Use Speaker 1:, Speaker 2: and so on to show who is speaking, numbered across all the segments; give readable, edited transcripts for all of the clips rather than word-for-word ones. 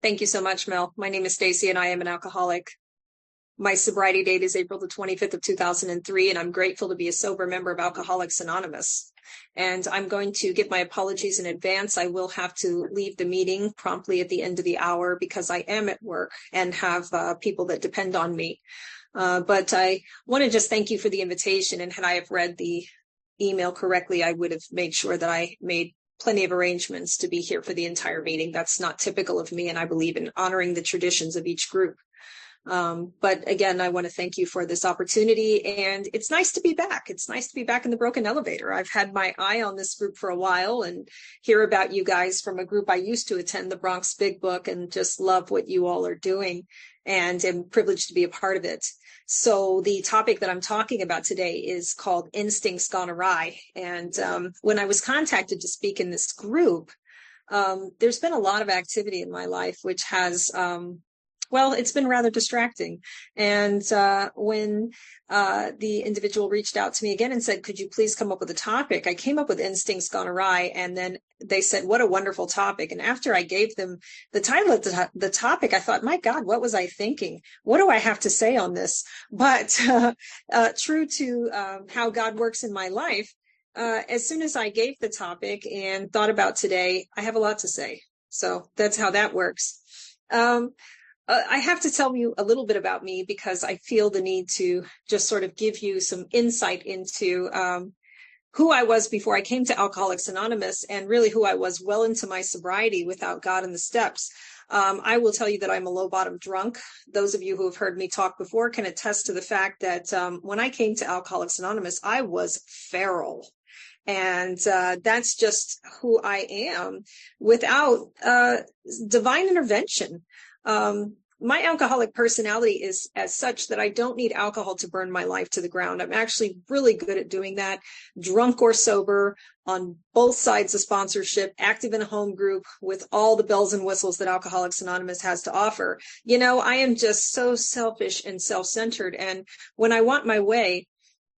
Speaker 1: Thank you so much, Mel. My name is Stacy and I am an alcoholic. My sobriety date is April the 25th of 2003, and I'm grateful to be a sober member of Alcoholics Anonymous. And I'm going to give my apologies in advance. I will have to leave the meeting promptly at the end of the hour because I am at work and have people that depend on me. But I want to just thank you for the invitation. And had I have read the email correctly, I would have made sure that I made plenty of arrangements to be here for the entire meeting. That's not typical of me, and I believe in honoring the traditions of each group. But again, I want to thank you for this opportunity, and it's nice to be back. It's nice to be back in the broken elevator. I've had my eye on this group for a while and hear about you guys from a group I used to attend, the Bronx Big Book, and just love what you all are doing and am privileged to be a part of it. So the topic that I'm talking about today is called Instincts Gone Awry. And when I was contacted to speak in this group, there's been a lot of activity in my life, which has it's been rather distracting. And when the individual reached out to me again and said, could you please come up with a topic? I came up with Instincts Gone Awry. And then they said, what a wonderful topic. And after I gave them the title of the topic, I thought, my God, what was I thinking? What do I have to say on this? But true to how God works in my life, as soon as I gave the topic and thought about today, I have a lot to say. So that's how that works. I have to tell you a little bit about me because I feel the need to just sort of give you some insight into who I was before I came to Alcoholics Anonymous and really who I was well into my sobriety without God in the steps. I will tell you that I'm a low bottom drunk. Those of you who have heard me talk before can attest to the fact that when I came to Alcoholics Anonymous, I was feral. And that's just who I am without divine intervention. My alcoholic personality is as such that I don't need alcohol to burn my life to the ground. I'm actually really good at doing that, drunk or sober, on both sides of sponsorship, active in a home group with all the bells and whistles that Alcoholics Anonymous has to offer. You know, I am just so selfish and self-centered. And when I want my way,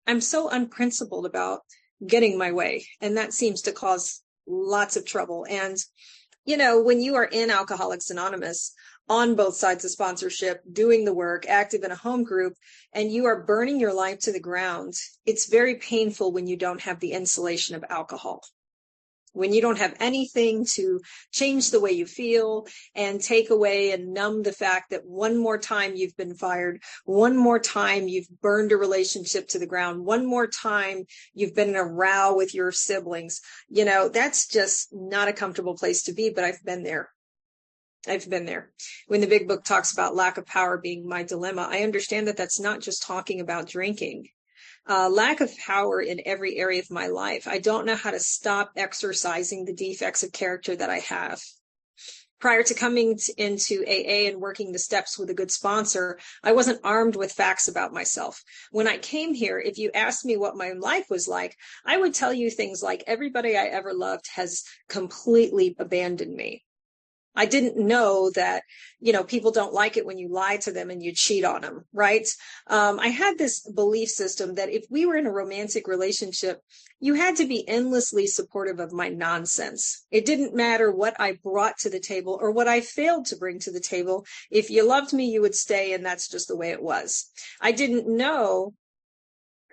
Speaker 1: I'm so unprincipled about getting my way. And that seems to cause lots of trouble. And, you know, when you are in Alcoholics Anonymous, on both sides of sponsorship, doing the work, active in a home group, and you are burning your life to the ground, it's very painful when you don't have the insulation of alcohol. When you don't have anything to change the way you feel and take away and numb the fact that one more time you've been fired, one more time you've burned a relationship to the ground, one more time you've been in a row with your siblings, you know, that's just not a comfortable place to be, but I've been there. When the Big Book talks about lack of power being my dilemma, I understand that that's not just talking about drinking. Lack of power in every area of my life. I don't know how to stop exercising the defects of character that I have. Prior to coming into AA and working the steps with a good sponsor, I wasn't armed with facts about myself. When I came here, if you asked me what my life was like, I would tell you things like everybody I ever loved has completely abandoned me. I didn't know that, you know, people don't like it when you lie to them and you cheat on them, right? I had this belief system that if we were in a romantic relationship, you had to be endlessly supportive of my nonsense. It didn't matter what I brought to the table or what I failed to bring to the table. If you loved me, you would stay, and that's just the way it was. I didn't know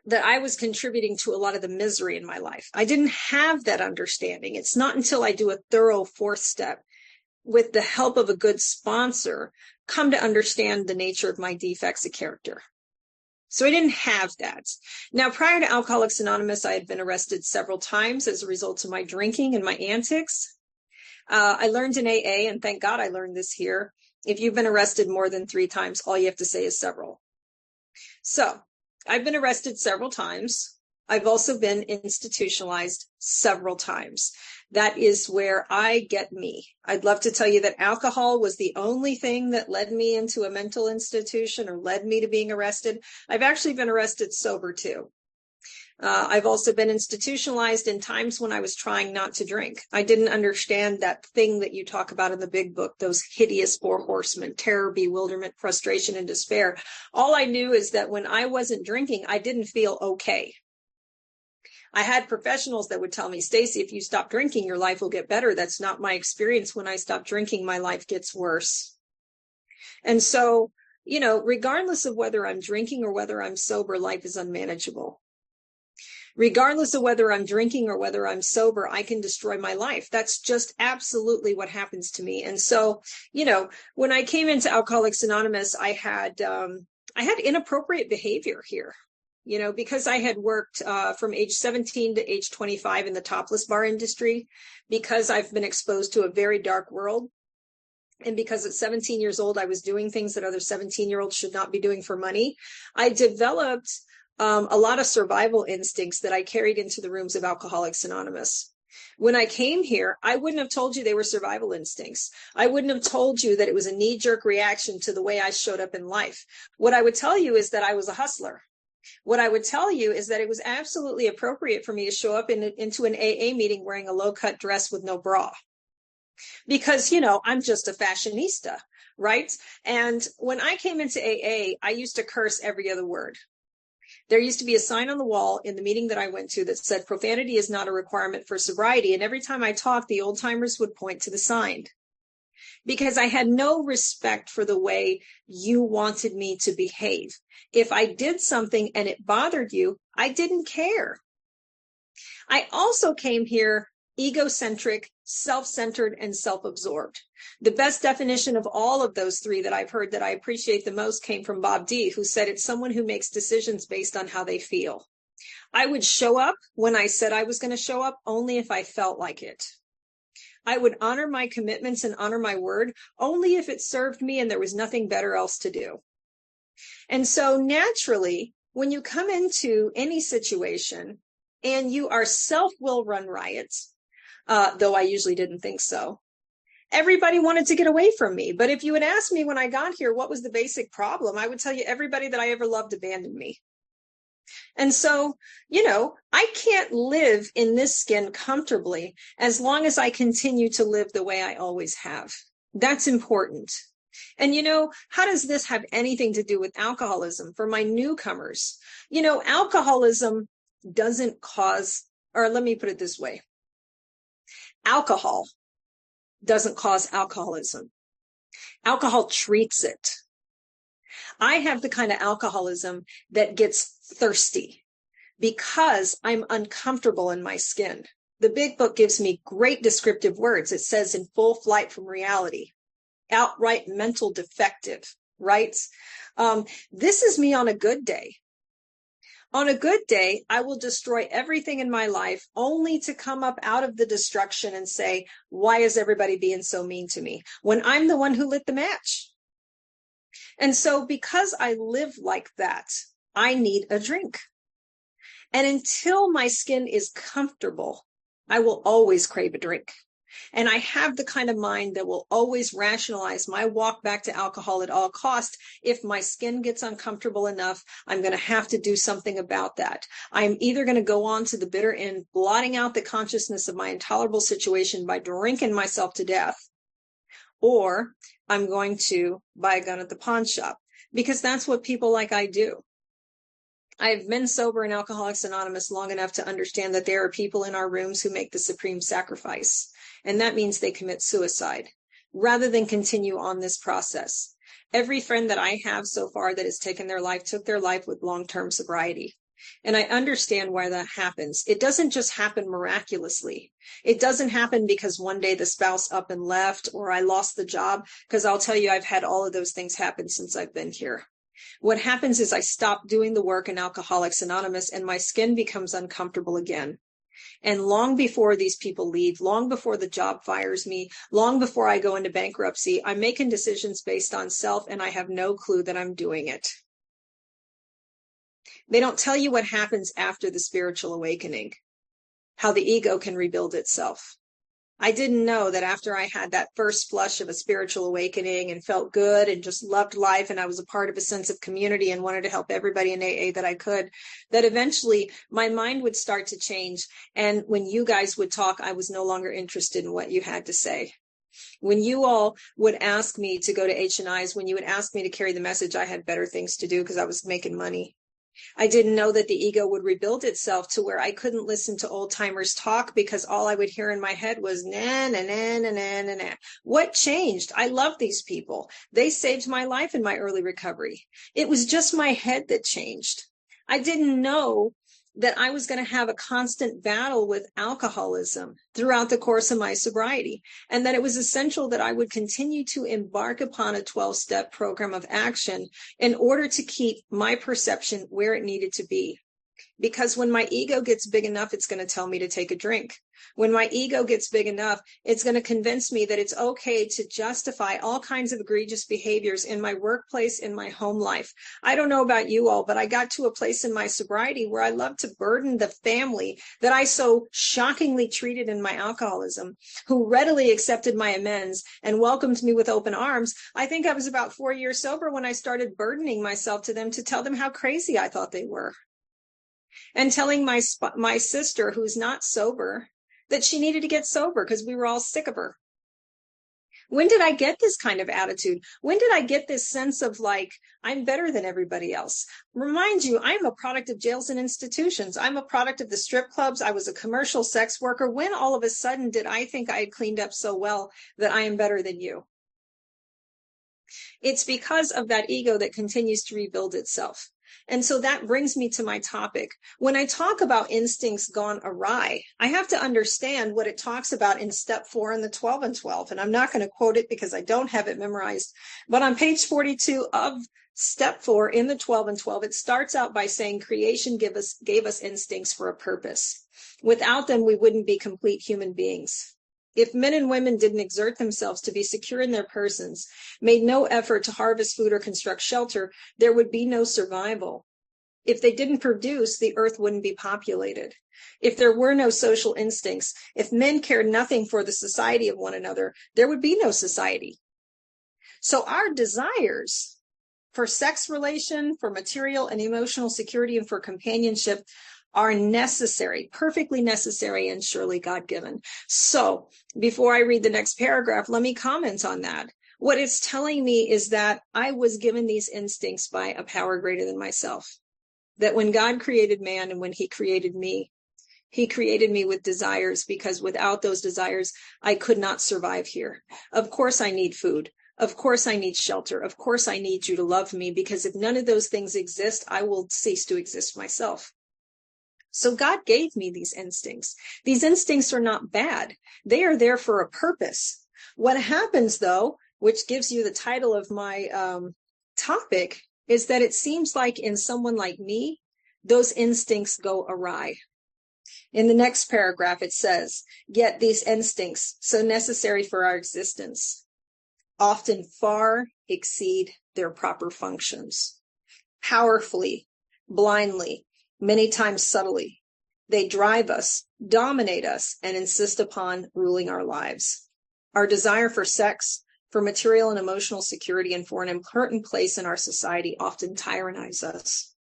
Speaker 1: that I was contributing to a lot of the misery in my life. I didn't have that understanding. It's not until I do a thorough fourth step with the help of a good sponsor, come to understand the nature of my defects of character. So I didn't have that. Now, prior to Alcoholics Anonymous, I had been arrested several times as a result of my drinking and my antics. I learned in AA, and thank God I learned this here. If you've been arrested more than 3 times, all you have to say is several. So I've been arrested several times. I've also been institutionalized several times. That is where I get me. I'd love to tell you that alcohol was the only thing that led me into a mental institution or led me to being arrested. I've actually been arrested sober too. I've also been institutionalized in times when I was trying not to drink. I didn't understand that thing that you talk about in the Big Book, those hideous 4 horsemen: terror, bewilderment, frustration, and despair. All I knew is that when I wasn't drinking, I didn't feel okay. I had professionals that would tell me, Stacy, if you stop drinking, your life will get better. That's not my experience. When I stop drinking, my life gets worse. And so, regardless of whether I'm drinking or whether I'm sober, life is unmanageable. Regardless of whether I'm drinking or whether I'm sober, I can destroy my life. That's just absolutely what happens to me. And so, when I came into Alcoholics Anonymous, I had inappropriate behavior here, because I had worked from age 17 to age 25 in the topless bar industry, because I've been exposed to a very dark world. And because at 17 years old, I was doing things that other 17-year-olds should not be doing for money. I developed a lot of survival instincts that I carried into the rooms of Alcoholics Anonymous. When I came here, I wouldn't have told you they were survival instincts. I wouldn't have told you that it was a knee-jerk reaction to the way I showed up in life. What I would tell you is that I was a hustler. What I would tell you is that it was absolutely appropriate for me to show up into an AA meeting wearing a low-cut dress with no bra. Because, I'm just a fashionista, right? And when I came into AA, I used to curse every other word. There used to be a sign on the wall in the meeting that I went to that said profanity is not a requirement for sobriety. And every time I talked, the old timers would point to the sign, because I had no respect for the way you wanted me to behave. If I did something and it bothered you, I didn't care. I also came here egocentric, self-centered, and self-absorbed. The best definition of all of those three that I've heard that I appreciate the most came from Bob D., who said it's someone who makes decisions based on how they feel. I would show up when I said I was going to show up only if I felt like it. I would honor my commitments and honor my word only if it served me and there was nothing better else to do. And so naturally, when you come into any situation and you are self-will run riots, though I usually didn't think so, everybody wanted to get away from me. But if you had asked me when I got here, what was the basic problem, I would tell you everybody that I ever loved abandoned me. And so, I can't live in this skin comfortably as long as I continue to live the way I always have. That's important. And, how does this have anything to do with alcoholism for my newcomers? Alcoholism doesn't cause, or let me put it this way. Alcohol doesn't cause alcoholism. Alcohol treats it. I have the kind of alcoholism that gets thirsty because I'm uncomfortable in my skin. The big book gives me great descriptive words. It says in full flight from reality, outright mental defective, right? This is me on a good day. On a good day, I will destroy everything in my life only to come up out of the destruction and say, why is everybody being so mean to me? When I'm the one who lit the match. And so because I live like that, I need a drink. And until my skin is comfortable, I will always crave a drink. And I have the kind of mind that will always rationalize my walk back to alcohol at all costs. If my skin gets uncomfortable enough, I'm going to have to do something about that. I'm either going to go on to the bitter end, blotting out the consciousness of my intolerable situation by drinking myself to death, or I'm going to buy a gun at the pawn shop, because that's what people like I do. I've been sober in Alcoholics Anonymous long enough to understand that there are people in our rooms who make the supreme sacrifice. And that means they commit suicide rather than continue on this process. Every friend that I have so far that has taken their life took their life with long-term sobriety. And I understand why that happens. It doesn't just happen miraculously. It doesn't happen because one day the spouse up and left or I lost the job, because I'll tell you, I've had all of those things happen since I've been here. What happens is I stop doing the work in Alcoholics Anonymous and my skin becomes uncomfortable again. And long before these people leave, long before the job fires me, long before I go into bankruptcy, I'm making decisions based on self and I have no clue that I'm doing it. They don't tell you what happens after the spiritual awakening, how the ego can rebuild itself. I didn't know that after I had that first flush of a spiritual awakening and felt good and just loved life and I was a part of a sense of community and wanted to help everybody in AA that I could, that eventually my mind would start to change. And when you guys would talk, I was no longer interested in what you had to say. When you all would ask me to go to H&Is, when you would ask me to carry the message, I had better things to do because I was making money. I didn't know that the ego would rebuild itself to where I couldn't listen to old timers talk because all I would hear in my head was na na na na na na na. What changed? I love these people. They saved my life in my early recovery. It was just my head that changed. I didn't know that I was going to have a constant battle with alcoholism throughout the course of my sobriety, and that it was essential that I would continue to embark upon a 12-step program of action in order to keep my perception where it needed to be. Because when my ego gets big enough, it's going to tell me to take a drink. When my ego gets big enough, it's going to convince me that it's okay to justify all kinds of egregious behaviors in my workplace, in my home life. I don't know about you all, but I got to a place in my sobriety where I love to burden the family that I so shockingly treated in my alcoholism, who readily accepted my amends and welcomed me with open arms. I think I was about 4 years sober when I started burdening myself to them to tell them how crazy I thought they were. And telling my sister, who's not sober, that she needed to get sober because we were all sick of her. When did I get this kind of attitude? When did I get this sense of like, I'm better than everybody else? Remind you, I'm a product of jails and institutions. I'm a product of the strip clubs. I was a commercial sex worker. When all of a sudden did I think I had cleaned up so well that I am better than you? It's because of that ego that continues to rebuild itself. And so that brings me to my topic. When I talk about instincts gone awry, I have to understand what it talks about in step 4 in the 12 and 12. And I'm not going to quote it because I don't have it memorized. But on page 42 of step 4 in the 12 and 12, it starts out by saying creation gave us instincts for a purpose. Without them, we wouldn't be complete human beings. If men and women didn't exert themselves to be secure in their persons, made no effort to harvest food or construct shelter, there would be no survival. If they didn't produce, the earth wouldn't be populated. If there were no social instincts, if men cared nothing for the society of one another, there would be no society. So our desires for sex relation, for material and emotional security, and for companionship are necessary, perfectly necessary, and surely God-given. So before I read the next paragraph, let me comment on that. What it's telling me is that I was given these instincts by a power greater than myself. That when God created man and when he created me with desires, because without those desires, I could not survive here. Of course, I need food. Of course, I need shelter. Of course, I need you to love me, because if none of those things exist, I will cease to exist myself. So God gave me these instincts. These instincts are not bad. They are there for a purpose. What happens, though, which gives you the title of my topic, is that it seems like in someone like me, those instincts go awry. In the next paragraph, it says, yet these instincts, so necessary for our existence, often far exceed their proper functions. Powerfully, blindly, many times subtly, they drive us, dominate us, and insist upon ruling our lives. Our desire for sex, for material and emotional security, and for an important place in our society often tyrannize us.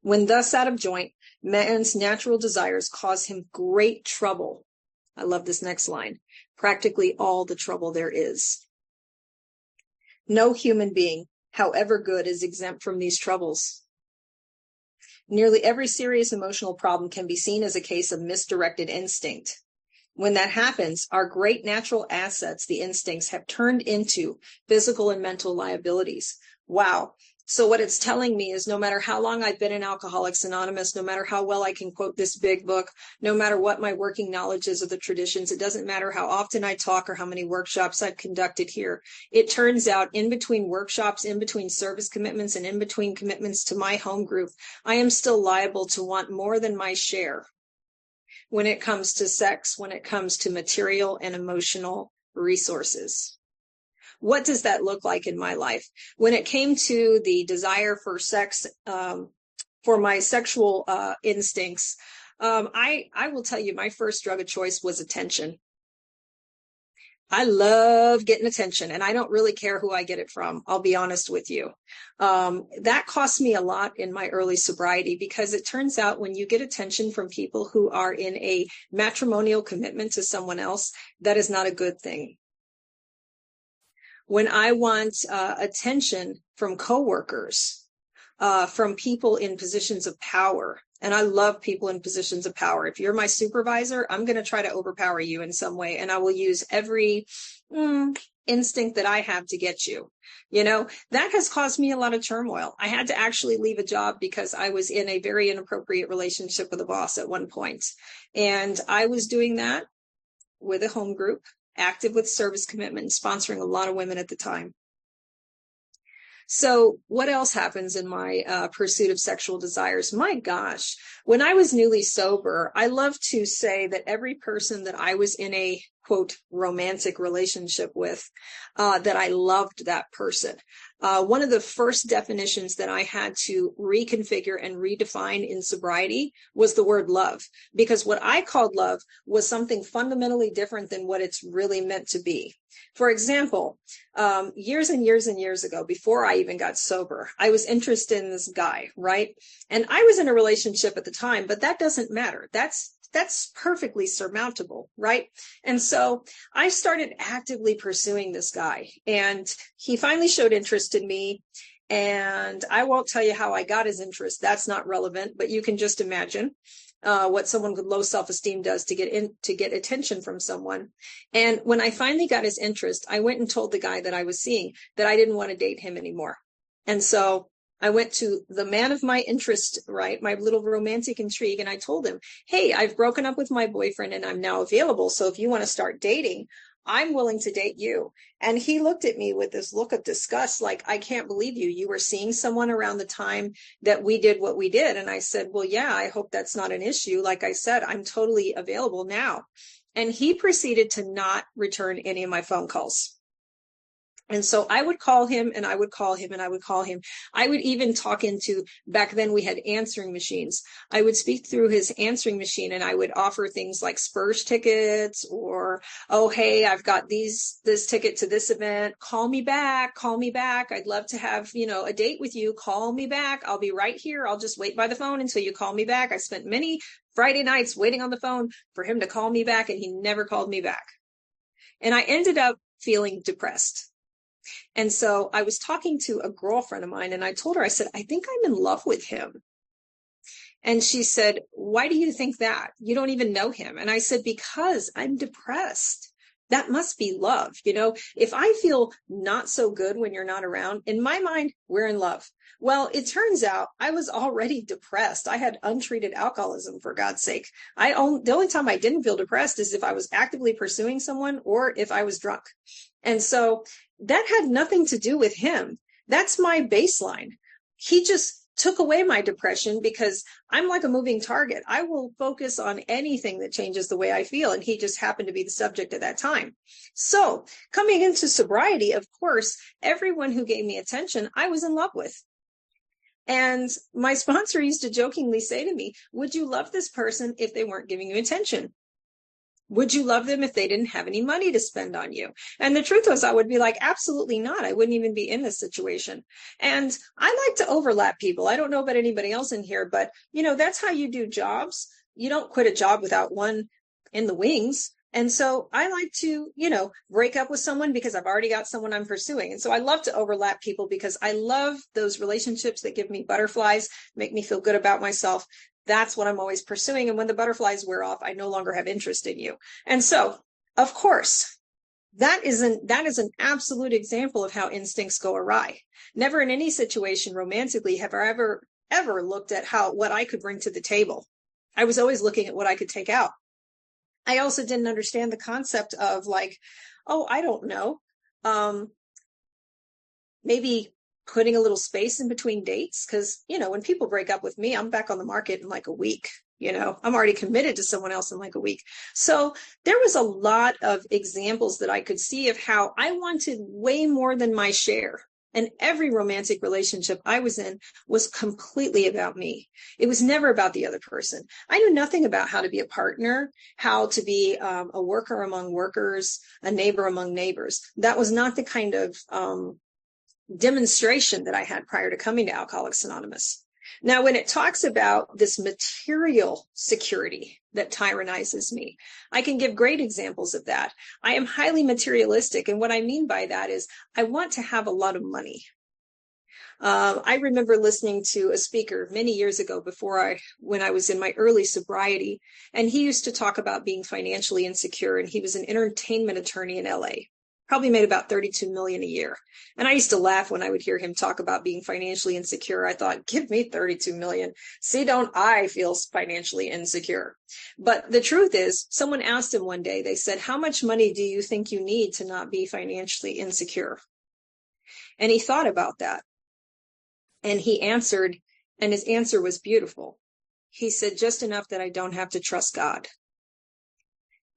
Speaker 1: When thus out of joint, man's natural desires cause him great trouble. I love this next line. Practically all the trouble there is. No human being, however good, is exempt from these troubles. Nearly every serious emotional problem can be seen as a case of misdirected instinct. When that happens, our great natural assets, the instincts, have turned into physical and mental liabilities. Wow. So what it's telling me is no matter how long I've been in Alcoholics Anonymous, no matter how well I can quote this big book, no matter what my working knowledge is of the traditions, it doesn't matter how often I talk or how many workshops I've conducted here. It turns out in between workshops, in between service commitments, and in between commitments to my home group, I am still liable to want more than my share when it comes to sex, when it comes to material and emotional resources. What does that look like in my life? When it came to the desire for sex, for my sexual instincts, I will tell you, my first drug of choice was attention. I love getting attention, and I don't really care who I get it from. I'll be honest with you. That cost me a lot in my early sobriety, because it turns out when you get attention from people who are in a matrimonial commitment to someone else, that is not a good thing. When I want attention from coworkers from people in positions of power. And I love people in positions of power. If you're my supervisor, I'm going to try to overpower you in some way. And I will use every instinct that I have to get you. You know, that has caused me a lot of turmoil. I had to actually leave a job because I was in a very inappropriate relationship with a boss at one point. And I was doing that with a home group, active with service commitment, sponsoring a lot of women at the time. So what else happens in my pursuit of sexual desires? My gosh, when I was newly sober, I love to say that every person that I was in a quote romantic relationship with, that I loved that person. One of the first definitions that I had to reconfigure and redefine in sobriety was the word love, because what I called love was something fundamentally different than what it's really meant to be. For example, years and years and years ago, before I even got sober, I was interested in this guy, right? And I was in a relationship at the time, but that doesn't matter. That's perfectly surmountable, right? And so I started actively pursuing this guy, and he finally showed interest in me. And I won't tell you how I got his interest. That's not relevant, but you can just imagine what someone with low self-esteem does to get attention from someone. And when I finally got his interest, I went and told the guy that I was seeing that I didn't want to date him anymore. And so I went to the man of my interest, right, my little romantic intrigue, and I told him, hey, I've broken up with my boyfriend and I'm now available. So if you want to start dating, I'm willing to date you. And he looked at me with this look of disgust, like, I can't believe you. You were seeing someone around the time that we did what we did. And I said, well, yeah, I hope that's not an issue. Like I said, I'm totally available now. And he proceeded to not return any of my phone calls. And so I would call him and I would call him and I would call him. I would even talk into, back then we had answering machines. I would speak through his answering machine and I would offer things like Spurs tickets or, oh, hey, I've got this ticket to this event. Call me back. Call me back. I'd love to have, a date with you. Call me back. I'll be right here. I'll just wait by the phone until you call me back. I spent many Friday nights waiting on the phone for him to call me back, and he never called me back. And I ended up feeling depressed. And so I was talking to a girlfriend of mine and I told her, I said, I think I'm in love with him. And she said, why do you think that? You don't even know him. And I said, because I'm depressed. That must be love. If I feel not so good when you're not around, in my mind, we're in love. Well, it turns out I was already depressed. I had untreated alcoholism, for God's sake. The only time I didn't feel depressed is if I was actively pursuing someone or if I was drunk. And so that had nothing to do with him. That's my baseline. He just took away my depression because I'm like a moving target. I will focus on anything that changes the way I feel. And he just happened to be the subject at that time. So coming into sobriety, of course, everyone who gave me attention, I was in love with. And my sponsor used to jokingly say to me, would you love this person if they weren't giving you attention? Would you love them if they didn't have any money to spend on you? And the truth was, I would be like, absolutely not. I wouldn't even be in this situation. And I like to overlap people. I don't know about anybody else in here, but that's how you do jobs. You don't quit a job without one in the wings. And so I like to, break up with someone because I've already got someone I'm pursuing. And so I love to overlap people because I love those relationships that give me butterflies, make me feel good about myself. That's what I'm always pursuing. And when the butterflies wear off, I no longer have interest in you. And so, of course, that is an absolute example of how instincts go awry. Never in any situation romantically have I ever looked at what I could bring to the table. I was always looking at what I could take out. I also didn't understand the concept of like, oh, I don't know, maybe putting a little space in between dates. Because, when people break up with me, I'm back on the market in like a week. I'm already committed to someone else in like a week. So there was a lot of examples that I could see of how I wanted way more than my share. And every romantic relationship I was in was completely about me. It was never about the other person. I knew nothing about how to be a partner, how to be a worker among workers, a neighbor among neighbors. That was not the kind of demonstration that I had prior to coming to Alcoholics Anonymous. Now, when it talks about this material security that tyrannizes me, I can give great examples of that. I am highly materialistic. And what I mean by that is I want to have a lot of money. I remember listening to a speaker many years ago when I was in my early sobriety, and he used to talk about being financially insecure, and he was an entertainment attorney in LA. Probably made about 32 million a year. And I used to laugh when I would hear him talk about being financially insecure. I thought, give me 32 million. See, don't I feel financially insecure? But the truth is, someone asked him one day, they said, how much money do you think you need to not be financially insecure? And he thought about that. And he answered, and his answer was beautiful. He said, just enough that I don't have to trust God.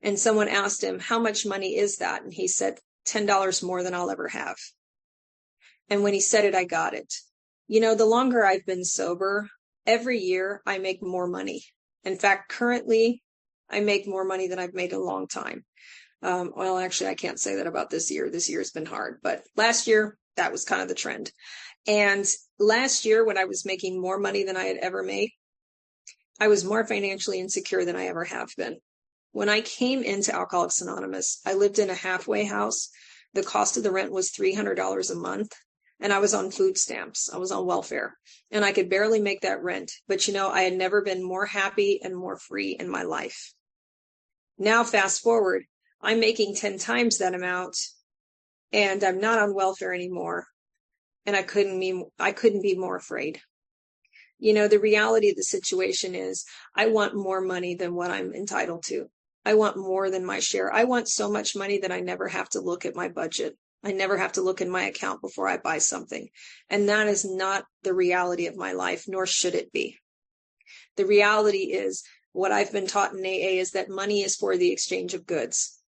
Speaker 1: And someone asked him, how much money is that? And he said, $10 more than I'll ever have. And when he said it, I got it. You know, the longer I've been sober, every year I make more money. In fact, currently I make more money than I've made in a long time. Well, actually, I can't say that about this year. This year's been hard, but last year that was kind of the trend. And last year, when I was making more money than I had ever made, I was more financially insecure than I ever have been. When I came into Alcoholics Anonymous, I lived in a halfway house. The cost of the rent was $300 a month, and I was on food stamps. I was on welfare, and I could barely make that rent. But, you know, I had never been more happy and more free in my life. Now, fast forward, I'm making 10 times that amount, and I'm not on welfare anymore. And I couldn't be more afraid. You know, the reality of the situation is I want more money than what I'm entitled to. I want more than my share. I want so much money that I never have to look at my budget. I never have to look in my account before I buy something. And that is not the reality of my life, nor should it be. The reality is what I've been taught in AA is that money is for the exchange of goods.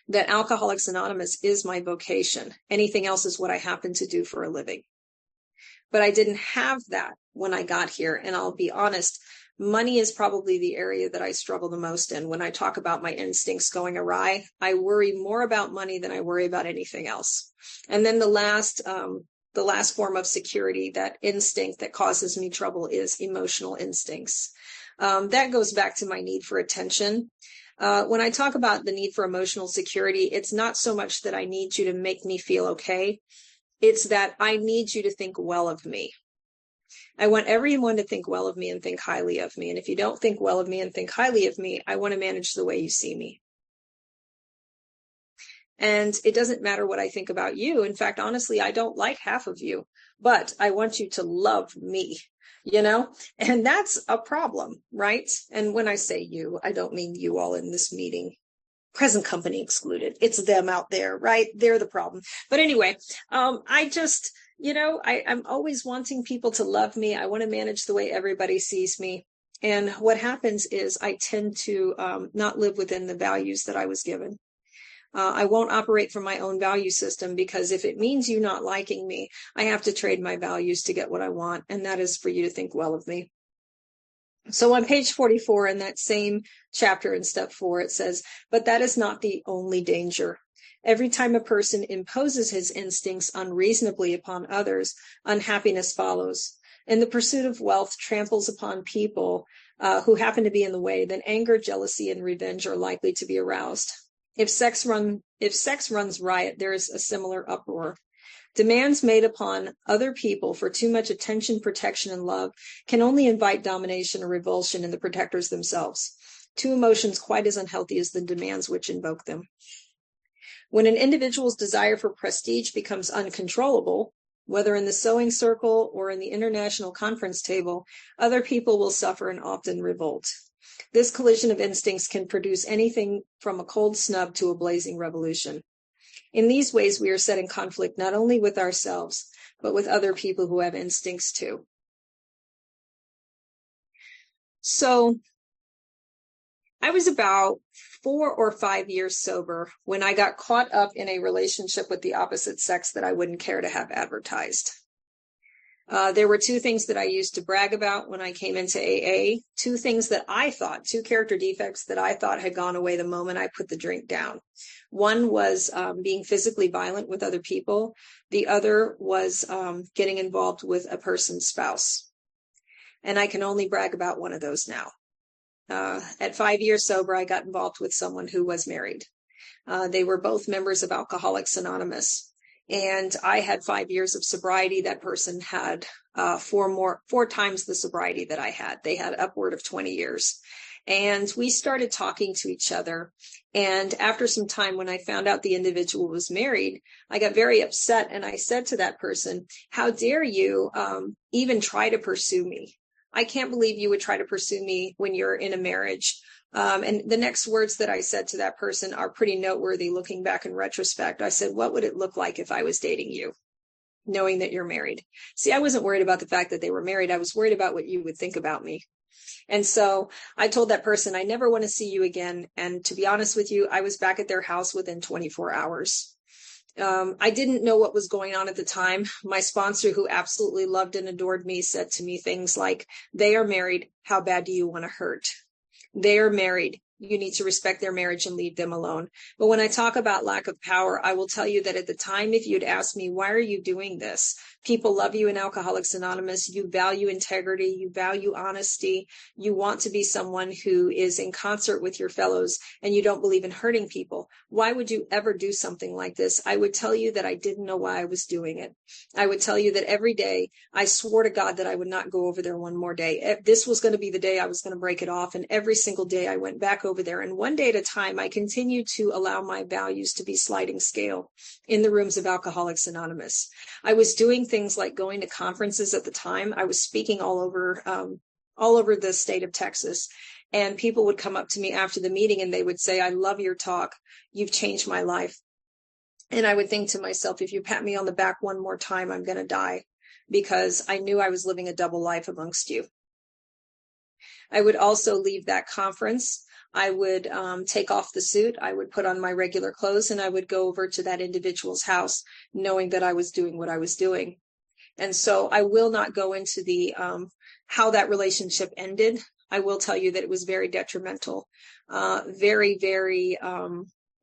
Speaker 1: That Alcoholics Anonymous is my vocation. Anything else is what I happen to do for a living. But I didn't have that when I got here. And I'll be honest, money is probably the area that I struggle the most in. When I talk about my instincts going awry, I worry more about money than I worry about anything else. And then the last form of security, that instinct that causes me trouble, is emotional instincts. That goes back to my need for attention. When I talk about the need for emotional security, it's not so much that I need you to make me feel okay. It's that I need you to think well of me. I want everyone to think well of me and think highly of me. And if you don't think well of me and think highly of me, I want to manage the way you see me. And it doesn't matter what I think about you. In fact, honestly, I don't like half of you, but I want you to love me, you know, and that's a problem, right? And when I say you, I don't mean you all in this meeting, present company excluded. It's them out there, right? They're the problem. But anyway, I just, you know, I'm always wanting people to love me. I want to manage the way everybody sees me. And what happens is I tend to not live within the values that I was given. I won't operate from my own value system, because if it means you not liking me, I have to trade my values to get what I want. And that is for you to think well of me. So on page 44 in that same chapter in step 4, it says, but that is not the only danger. Every time a person imposes his instincts unreasonably upon others, unhappiness follows. In the pursuit of wealth tramples upon people who happen to be in the way, then anger, jealousy, and revenge are likely to be aroused. If sex runs riot, there is a similar uproar. Demands made upon other people for too much attention, protection, and love can only invite domination or revulsion in the protectors themselves, two emotions quite as unhealthy as the demands which invoke them. When an individual's desire for prestige becomes uncontrollable, whether in the sewing circle or in the international conference table, other people will suffer and often revolt. This collision of instincts can produce anything from a cold snub to a blazing revolution. In these ways, we are set in conflict not only with ourselves, but with other people who have instincts too. So I was about 4 or 5 years sober when I got caught up in a relationship with the opposite sex that I wouldn't care to have advertised. There were 2 things that I used to brag about when I came into AA, 2 things that I thought, 2 character defects that I thought had gone away the moment I put the drink down. One was being physically violent with other people. The other was getting involved with a person's spouse. And I can only brag about one of those now. At 5 years sober, I got involved with someone who was married. They were both members of Alcoholics Anonymous. And I had 5 years of sobriety. That person had four times the sobriety that I had. They had upward of 20 years. And we started talking to each other. And after some time, when I found out the individual was married, I got very upset. And I said to that person, how dare you even try to pursue me? I can't believe you would try to pursue me when you're in a marriage. And the next words that I said to that person are pretty noteworthy looking back in retrospect. I said, what would it look like if I was dating you, knowing that you're married? See, I wasn't worried about the fact that they were married. I was worried about what you would think about me. And so I told that person, I never want to see you again. And to be honest with you, I was back at their house within 24 hours. I didn't know what was going on at the time. My sponsor, who absolutely loved and adored me, said to me things like, they are married. How bad do you want to hurt? They are married. You need to respect their marriage and leave them alone. But when I talk about lack of power, I will tell you that at the time, if you'd asked me, why are you doing this? People love you in Alcoholics Anonymous. You value integrity. You value honesty. You want to be someone who is in concert with your fellows, and you don't believe in hurting people. Why would you ever do something like this? I would tell you that I didn't know why I was doing it. I would tell you that every day I swore to God that I would not go over there one more day. This was going to be the day I was going to break it off. And every single day I went back over there. And one day at a time, I continued to allow my values to be sliding scale in the rooms of Alcoholics Anonymous. I was doing things like going to conferences at the time. I was speaking all over the state of Texas. And people would come up to me after the meeting and they would say, I love your talk. You've changed my life. And I would think to myself, if you pat me on the back one more time, I'm going to die, because I knew I was living a double life amongst you. I would also leave that conference. I would take off the suit. I would put on my regular clothes, and I would go over to that individual's house, knowing that I was doing what I was doing. And so I will not go into the how that relationship ended. I will tell you that it was very detrimental, very, very,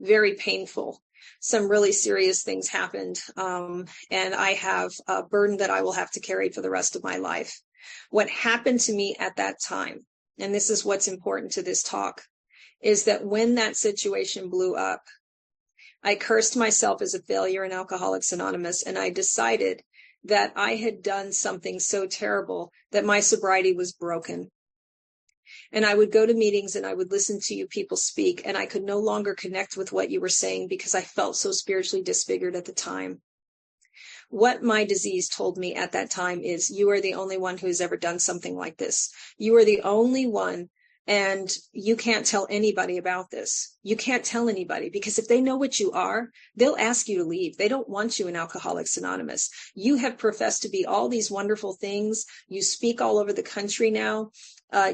Speaker 1: very painful. Some really serious things happened, and I have a burden that I will have to carry for the rest of my life. What happened to me at that time, and this is what's important to this talk, is that when that situation blew up, I cursed myself as a failure in Alcoholics Anonymous, and I decided that I had done something so terrible that my sobriety was broken. And I would go to meetings and I would listen to you people speak, and I could no longer connect with what you were saying because I felt so spiritually disfigured at the time. What my disease told me at that time is, you are the only one who has ever done something like this. You are the only one, and you can't tell anybody about this. You can't tell anybody, because if they know what you are, they'll ask you to leave. They don't want you in Alcoholics Anonymous. You have professed to be all these wonderful things. You speak all over the country now.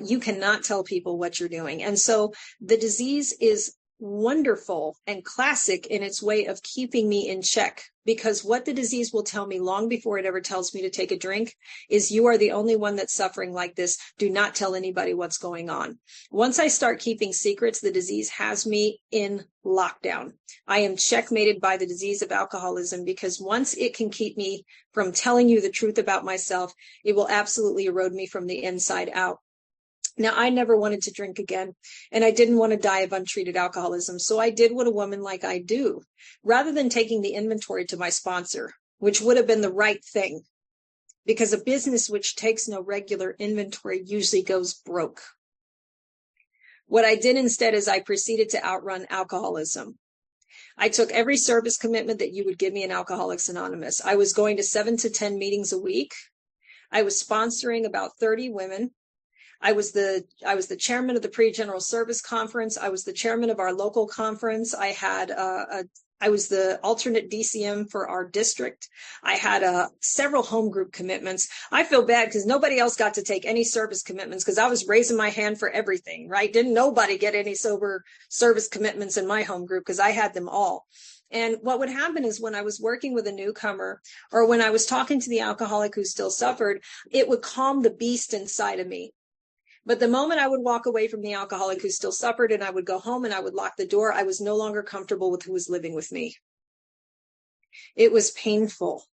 Speaker 1: You cannot tell people what you're doing. And so the disease is wonderful and classic in its way of keeping me in check, because what the disease will tell me long before it ever tells me to take a drink is, you are the only one that's suffering like this. Do not tell anybody what's going on. Once I start keeping secrets, the disease has me in lockdown. I am checkmated by the disease of alcoholism, because once it can keep me from telling you the truth about myself, it will absolutely erode me from the inside out. Now, I never wanted to drink again, and I didn't want to die of untreated alcoholism. So I did what a woman like I do. Rather than taking the inventory to my sponsor, which would have been the right thing, because a business which takes no regular inventory usually goes broke. What I did instead is I proceeded to outrun alcoholism. I took every service commitment that you would give me in Alcoholics Anonymous. I was going to 7 to 10 meetings a week. I was sponsoring about 30 women. I was the chairman of the pre-general service conference. I was the chairman of our local conference. I was the alternate DCM for our district. I had several home group commitments. I feel bad because nobody else got to take any service commitments, because I was raising my hand for everything, right? Didn't nobody get any sober service commitments in my home group, because I had them all. And what would happen is, when I was working with a newcomer, or when I was talking to the alcoholic who still suffered, it would calm the beast inside of me. But the moment I would walk away from the alcoholic who still suffered, and I would go home and I would lock the door, I was no longer comfortable with who was living with me. It was painful.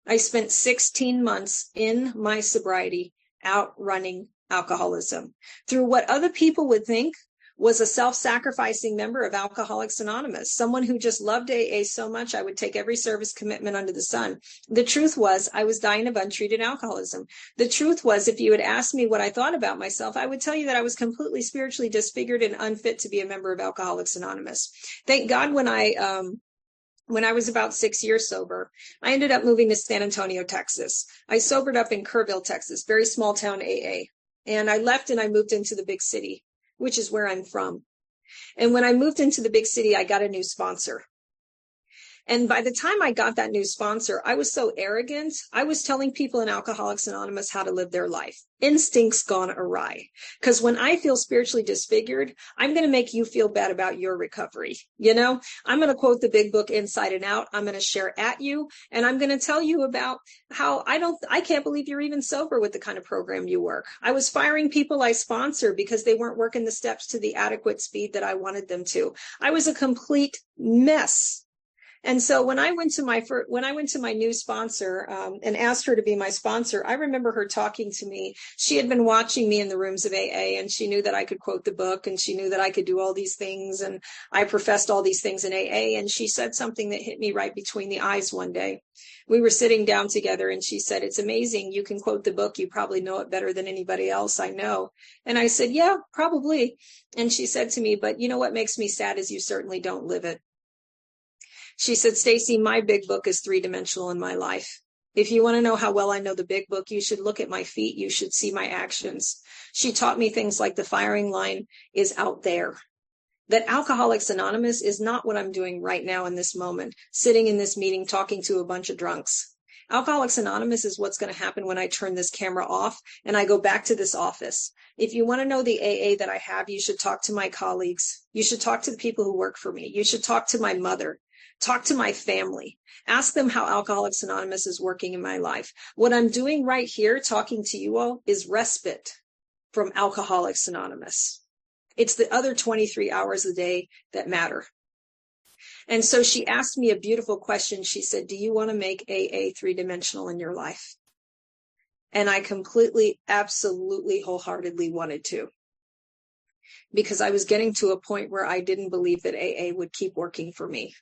Speaker 1: I spent 16 months in my sobriety outrunning alcoholism. Through what other people would think was a self-sacrificing member of Alcoholics Anonymous, someone who just loved AA so much I would take every service commitment under the sun. The truth was I was dying of untreated alcoholism. The truth was, if you had asked me what I thought about myself, I would tell you that I was completely spiritually disfigured and unfit to be a member of Alcoholics Anonymous. Thank God when I was about 6 years sober, I ended up moving to San Antonio, Texas. I sobered up in Kerrville, Texas, very small town AA. And I left and I moved into the big city, which is where I'm from. And when I moved into the big city, I got a new sponsor. And by the time I got that new sponsor, I was so arrogant. I was telling people in Alcoholics Anonymous how to live their life. Instincts gone awry. Because when I feel spiritually disfigured, I'm going to make you feel bad about your recovery. You know, I'm going to quote the big book inside and out. I'm going to share at you. And I'm going to tell you about how I can't believe you're even sober with the kind of program you work. I was firing people I sponsor because they weren't working the steps to the adequate speed that I wanted them to. I was a complete mess. And so when I went to my new sponsor and asked her to be my sponsor, I remember her talking to me. She had been watching me in the rooms of AA, and she knew that I could quote the book, and she knew that I could do all these things, and I professed all these things in AA. And she said something that hit me right between the eyes one day. We were sitting down together, and she said, "It's amazing. You can quote the book. You probably know it better than anybody else I know." And I said, "Yeah, probably." And she said to me, "But you know what makes me sad is you certainly don't live it." She said, "Stacy, my big book is three-dimensional in my life. If you want to know how well I know the big book, you should look at my feet. You should see my actions." She taught me things like the firing line is out there. That Alcoholics Anonymous is not what I'm doing right now in this moment, sitting in this meeting talking to a bunch of drunks. Alcoholics Anonymous is what's going to happen when I turn this camera off and I go back to this office. If you want to know the AA that I have, you should talk to my colleagues. You should talk to the people who work for me. You should talk to my mother. Talk to my family. Ask them how Alcoholics Anonymous is working in my life. What I'm doing right here, talking to you all, is respite from Alcoholics Anonymous. It's the other 23 hours a day that matter. And so she asked me a beautiful question. She said, "Do you want to make AA three-dimensional in your life?" And I completely, absolutely, wholeheartedly wanted to. Because I was getting to a point where I didn't believe that AA would keep working for me.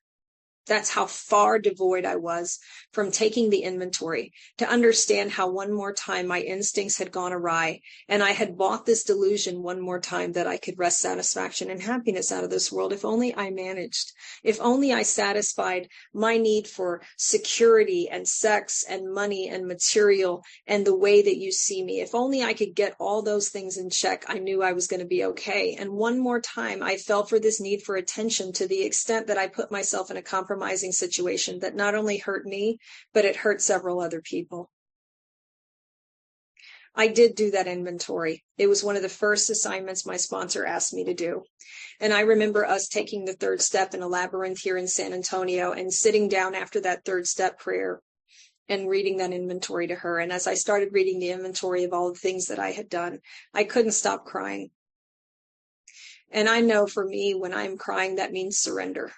Speaker 1: That's how far devoid I was from taking the inventory to understand how one more time my instincts had gone awry, and I had bought this delusion one more time that I could wrest satisfaction and happiness out of this world if only I managed, if only I satisfied my need for security and sex and money and material and the way that you see me. If only I could get all those things in check, I knew I was going to be okay. And one more time, I fell for this need for attention to the extent that I put myself in a compromising situation that not only hurt me, but it hurt several other people. I did do that inventory. It was one of the first assignments my sponsor asked me to do. And I remember us taking the third step in a labyrinth here in San Antonio and sitting down after that third step prayer and reading that inventory to her. And as I started reading the inventory of all the things that I had done, I couldn't stop crying. And I know for me, when I'm crying, that means surrender.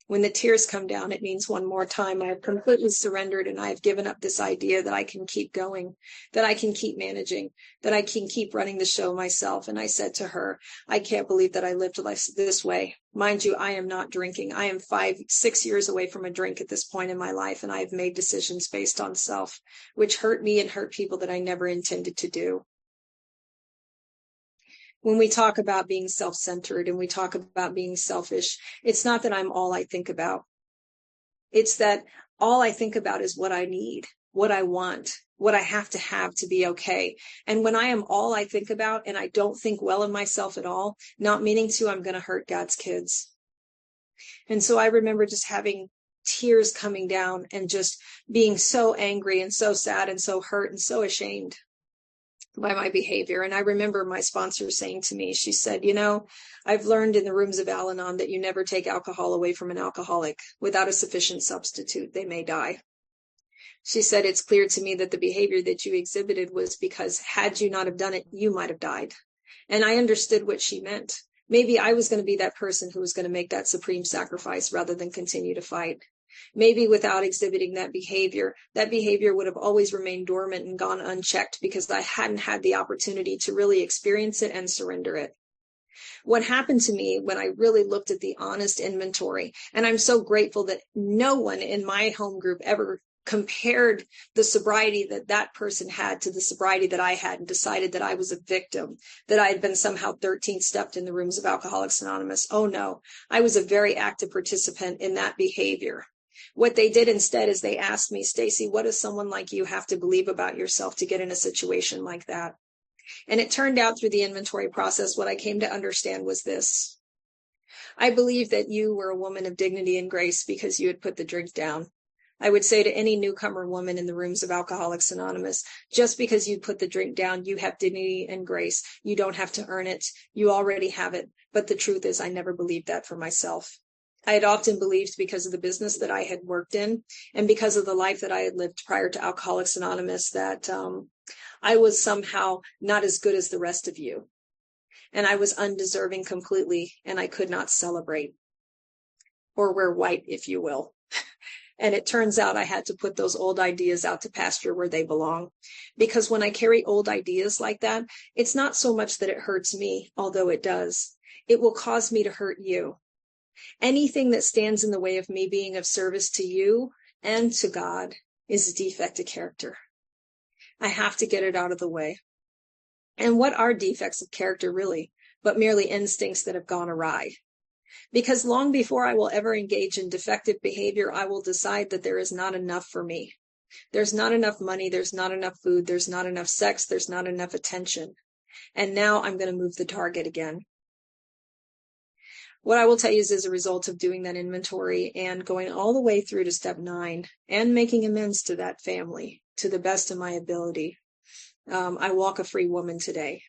Speaker 1: When the tears come down, it means one more time I have completely surrendered and I have given up this idea that I can keep going, that I can keep managing, that I can keep running the show myself. And I said to her, "I can't believe that I lived life this way. Mind you, I am not drinking. I am 5-6 years away from a drink at this point in my life, and I have made decisions based on self, which hurt me and hurt people that I never intended to do." When we talk about being self-centered and we talk about being selfish, it's not that I'm all I think about. It's that all I think about is what I need, what I want, what I have to be okay. And when I am all I think about and I don't think well of myself at all, not meaning to, I'm going to hurt God's kids. And so I remember just having tears coming down and just being so angry and so sad and so hurt and so ashamed by my behavior. And I remember my sponsor saying to me, she said, "You know, I've learned in the rooms of Al-Anon that you never take alcohol away from an alcoholic. Without a sufficient substitute, they may die." She said, "It's clear to me that the behavior that you exhibited was because had you not have done it, you might have died." And I understood what she meant. Maybe I was going to be that person who was going to make that supreme sacrifice rather than continue to fight. Maybe without exhibiting that behavior would have always remained dormant and gone unchecked because I hadn't had the opportunity to really experience it and surrender it. What happened to me when I really looked at the honest inventory, and I'm so grateful that no one in my home group ever compared the sobriety that that person had to the sobriety that I had and decided that I was a victim, that I had been somehow 13th stepped in the rooms of Alcoholics Anonymous. Oh no, I was a very active participant in that behavior. What they did instead is they asked me, Stacy, what does someone like you have to believe about yourself to get in a situation like that? And it turned out through the inventory process, what I came to understand was this. I believe that you were a woman of dignity and grace because you had put the drink down. I would say to any newcomer woman in the rooms of Alcoholics Anonymous, just because you put the drink down, you have dignity and grace. You don't have to earn it. You already have it. But the truth is, I never believed that for myself. I had often believed, because of the business that I had worked in and because of the life that I had lived prior to Alcoholics Anonymous, that I was somehow not as good as the rest of you. And I was undeserving completely, and I could not celebrate or wear white, if you will. And it turns out I had to put those old ideas out to pasture where they belong. Because when I carry old ideas like that, it's not so much that it hurts me, although it does. It will cause me to hurt you. Anything that stands in the way of me being of service to you and to God is a defect of character. I have to get it out of the way. And what are defects of character really, but merely instincts that have gone awry? Because long before I will ever engage in defective behavior, I will decide that there is not enough for me. There's not enough money, there's not enough food, there's not enough sex, there's not enough attention. And now I'm going to move the target again. What I will tell you is, as a result of doing that inventory and going all the way through to step 9 and making amends to that family to the best of my ability, I walk a free woman today.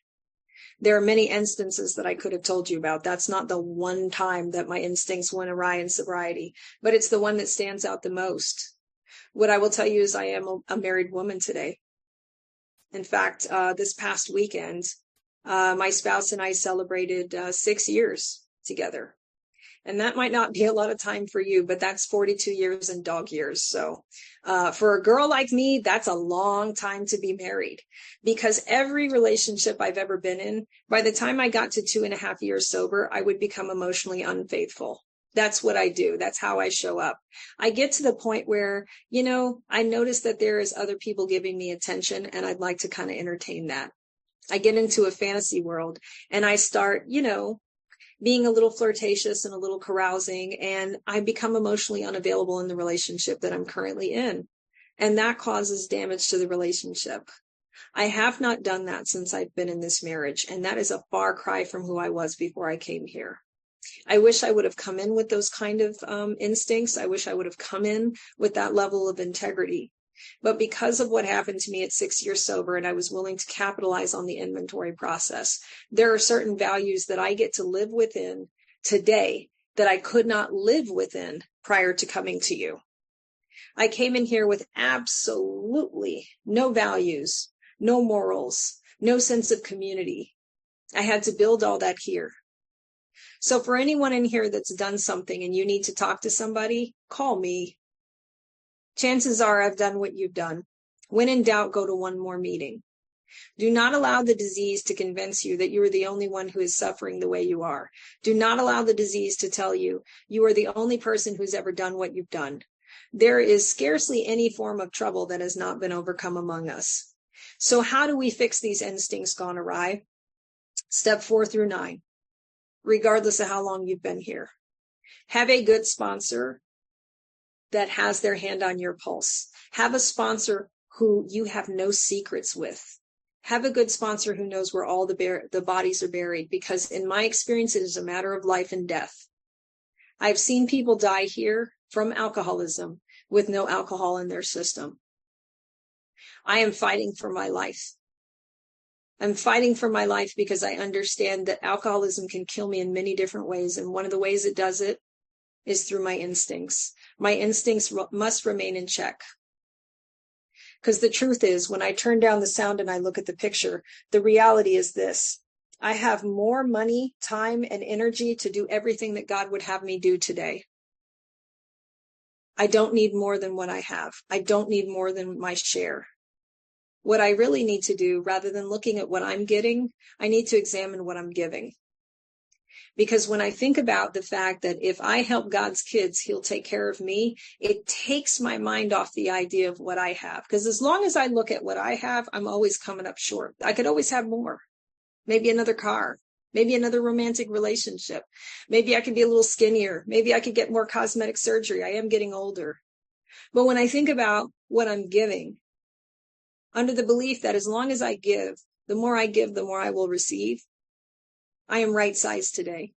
Speaker 1: There are many instances that I could have told you about. That's not the one time that my instincts went awry in sobriety, but it's the one that stands out the most. What I will tell you is I am a married woman today. In fact, this past weekend, my spouse and I celebrated 6 years together. And that might not be a lot of time for you, but that's 42 years and dog years. So for a girl like me, that's a long time to be married, because every relationship I've ever been in, by the time I got to 2.5 years sober, I would become emotionally unfaithful. That's what I do. That's how I show up. I get to the point where, I notice that there is other people giving me attention, and I'd like to kind of entertain that. I get into a fantasy world and I start, being a little flirtatious and a little carousing, and I become emotionally unavailable in the relationship that I'm currently in. And that causes damage to the relationship. I have not done that since I've been in this marriage, and that is a far cry from who I was before I came here. I wish I would have come in with those kind of instincts. I wish I would have come in with that level of integrity. But because of what happened to me at 6 years sober, and I was willing to capitalize on the inventory process, there are certain values that I get to live within today that I could not live within prior to coming to you. I came in here with absolutely no values, no morals, no sense of community. I had to build all that here. So for anyone in here that's done something and you need to talk to somebody, call me. Chances are I've done what you've done. When in doubt, go to one more meeting. Do not allow the disease to convince you that you are the only one who is suffering the way you are. Do not allow the disease to tell you you are the only person who's ever done what you've done. There is scarcely any form of trouble that has not been overcome among us. So how do we fix these instincts gone awry? Step 4 through 9, regardless of how long you've been here. Have a good sponsor that has their hand on your pulse. Have a sponsor who you have no secrets with. Have a good sponsor who knows where all the bodies are buried, because in my experience, it is a matter of life and death. I've seen people die here from alcoholism with no alcohol in their system. I am fighting for my life. I'm fighting for my life because I understand that alcoholism can kill me in many different ways. And one of the ways it does it is through my instincts. My instincts must remain in check. Because the truth is, when I turn down the sound and I look at the picture, the reality is this. I have more money, time, and energy to do everything that God would have me do today. I don't need more than what I have. I don't need more than my share. What I really need to do, rather than looking at what I'm getting, I need to examine what I'm giving. Because when I think about the fact that if I help God's kids, he'll take care of me, it takes my mind off the idea of what I have. Because as long as I look at what I have, I'm always coming up short. I could always have more. Maybe another car, maybe another romantic relationship. Maybe I could be a little skinnier. Maybe I could get more cosmetic surgery. I am getting older. But when I think about what I'm giving, under the belief that as long as I give, the more I give, the more I will receive, I am right-sized today.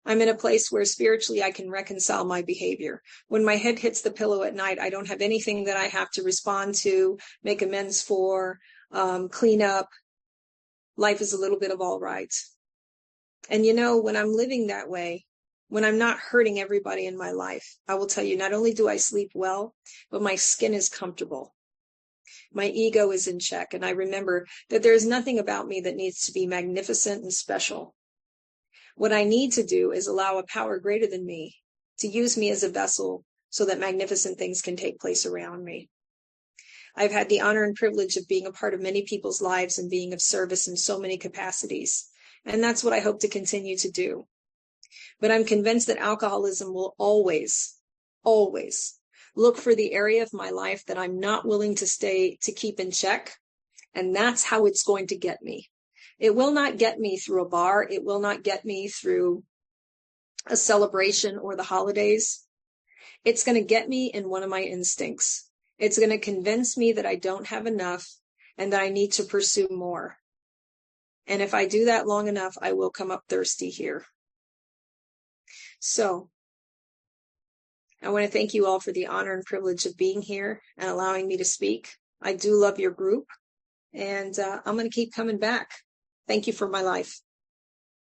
Speaker 1: I'm in a place where spiritually I can reconcile my behavior. When my head hits the pillow at night, I don't have anything that I have to respond to, make amends for, clean up. Life is a little bit of all right. And when I'm living that way, when I'm not hurting everybody in my life, I will tell you, not only do I sleep well, but my skin is comfortable. My ego is in check. And I remember that there is nothing about me that needs to be magnificent and special. What I need to do is allow a power greater than me to use me as a vessel so that magnificent things can take place around me. I've had the honor and privilege of being a part of many people's lives and being of service in so many capacities. And that's what I hope to continue to do. But I'm convinced that alcoholism will always look for the area of my life that I'm not willing to keep in check. And that's how it's going to get me. It will not get me through a bar. It will not get me through a celebration or the holidays. It's going to get me in one of my instincts. It's going to convince me that I don't have enough and that I need to pursue more. And if I do that long enough, I will come up thirsty here. So I want to thank you all for the honor and privilege of being here and allowing me to speak. I do love your group, and I'm going to keep coming back. Thank you for my life.